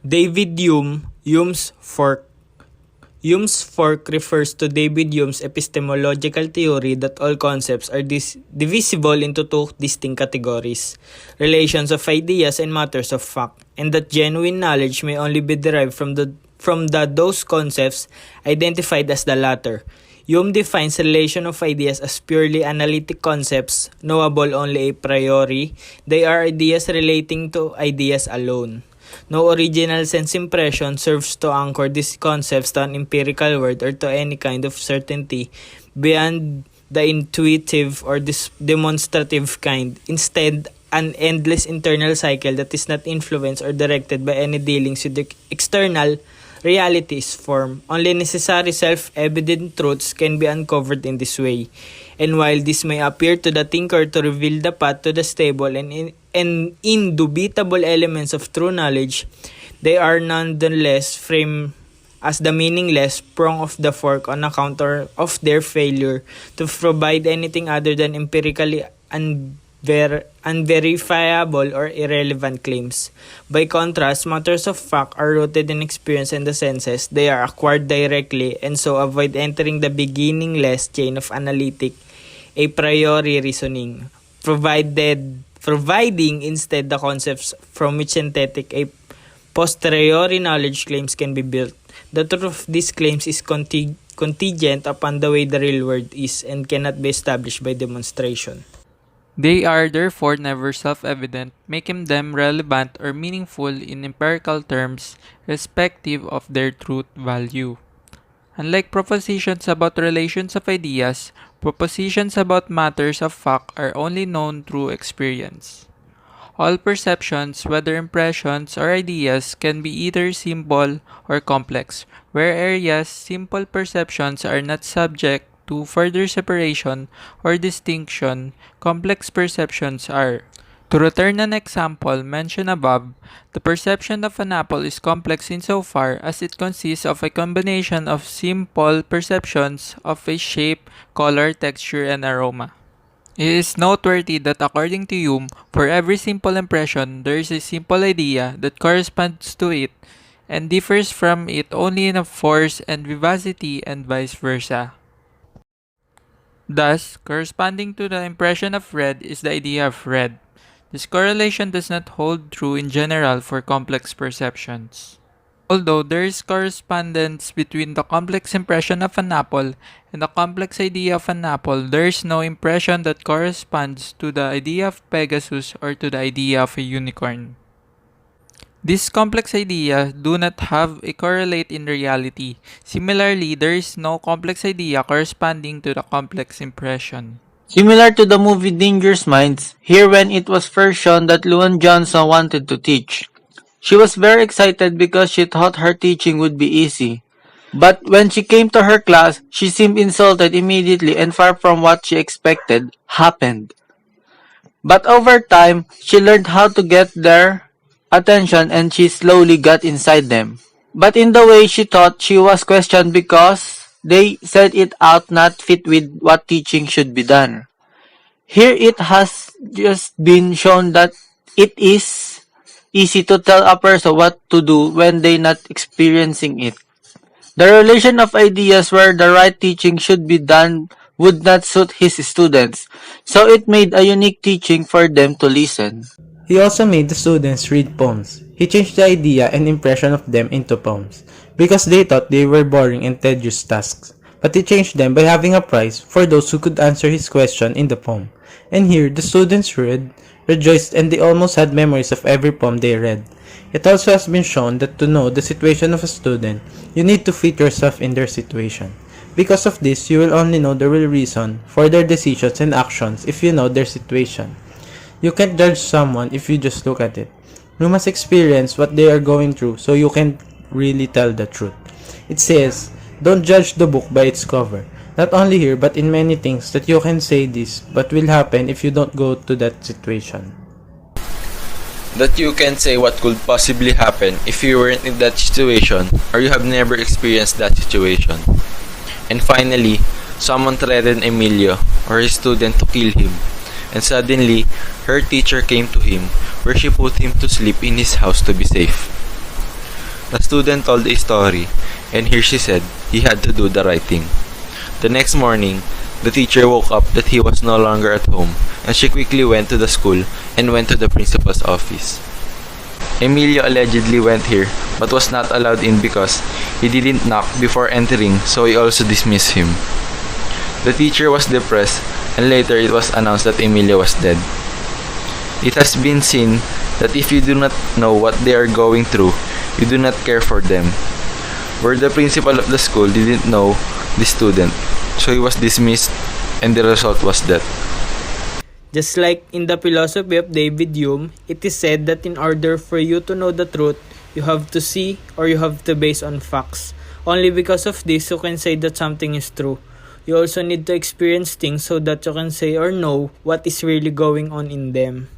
David Hume's Fork. Hume's Fork refers to David Hume's epistemological theory that all concepts are divisible into two distinct categories, relations of ideas and matters of fact, and that genuine knowledge may only be derived from those concepts identified as the latter. Hume defines relation of ideas as purely analytic concepts, knowable only a priori. They are ideas relating to ideas alone. No original sense impression serves to anchor these concepts to an empirical world or to any kind of certainty beyond the intuitive or demonstrative kind. Instead, an endless internal cycle that is not influenced or directed by any dealings with the external reality is formed. Only necessary self-evident truths can be uncovered in this way. And while this may appear to the thinker to reveal the path to the stable and indubitable elements of true knowledge, they are nonetheless framed as the meaningless prong of the fork on account of their failure to provide anything other than empirically unverifiable or irrelevant claims. By contrast, matters of fact are rooted in experience and the senses. They are acquired directly and so avoid entering the beginningless chain of analytic a priori reasoning, providing instead the concepts from which synthetic a posteriori knowledge claims can be built. The truth of these claims is contingent upon the way the real world is and cannot be established by demonstration. They are therefore never self-evident, making them relevant or meaningful in empirical terms, irrespective of their truth value. Unlike propositions about relations of ideas, propositions about matters of fact are only known through experience. All perceptions, whether impressions or ideas, can be either simple or complex, where areas simple perceptions are not subject to further separation or distinction, complex perceptions are. To return an example mentioned above, the perception of an apple is complex insofar as it consists of a combination of simple perceptions of a shape, color, texture, and aroma. It is noteworthy that according to Hume, for every simple impression, there is a simple idea that corresponds to it and differs from it only in force and vivacity and vice versa. Thus, corresponding to the impression of red is the idea of red. This correlation does not hold true in general for complex perceptions. Although there is correspondence between the complex impression of an apple and the complex idea of an apple, there is no impression that corresponds to the idea of Pegasus or to the idea of a unicorn. These complex ideas do not have a correlate in reality. Similarly, there is no complex idea corresponding to the complex impression. Similar to the movie Dangerous Minds, here when it was first shown that Luan Johnson wanted to teach. She was very excited because she thought her teaching would be easy. But when she came to her class, she seemed insulted immediately and far from what she expected happened. But over time, she learned how to get their attention and she slowly got inside them. But in the way she thought, she was questioned because they said it out not fit with what teaching should be done. Here it has just been shown that it is easy to tell a person what to do when they not experiencing it. The relation of ideas where the right teaching should be done would not suit his students, so it made a unique teaching for them to listen. He also made the students read poems. He changed the idea and impression of them into poems, because they thought they were boring and tedious tasks. But he changed them by having a prize for those who could answer his question in the poem. And here, the students rejoiced and they almost had memories of every poem they read. It also has been shown that to know the situation of a student, you need to fit yourself in their situation. Because of this, you will only know the real reason for their decisions and actions if you know their situation. You can't judge someone if you just look at it. You must experience what they are going through so you can really tell the truth. It says, don't judge the book by its cover. Not only here but in many things that you can say this but will happen if you don't go to that situation. That you can say what could possibly happen if you weren't in that situation or you have never experienced that situation. And finally, someone threatened Emilio or his student to kill him. And suddenly, her teacher came to him, where she put him to sleep in his house to be safe. The student told a story, and here she said he had to do the right thing. The next morning, the teacher woke up that he was no longer at home, and she quickly went to the school and went to the principal's office. Emilio allegedly went here, but was not allowed in because he didn't knock before entering, so he also dismissed him. The teacher was depressed, and later it was announced that Emilio was dead. It has been seen that if you do not know what they are going through, you do not care for them. Where the principal of the school didn't know the student, so he was dismissed, and the result was death. Just like in the philosophy of David Hume, it is said that in order for you to know the truth, you have to see or you have to base on facts. Only because of this you can say that something is true. You also need to experience things so that you can say or know what is really going on in them.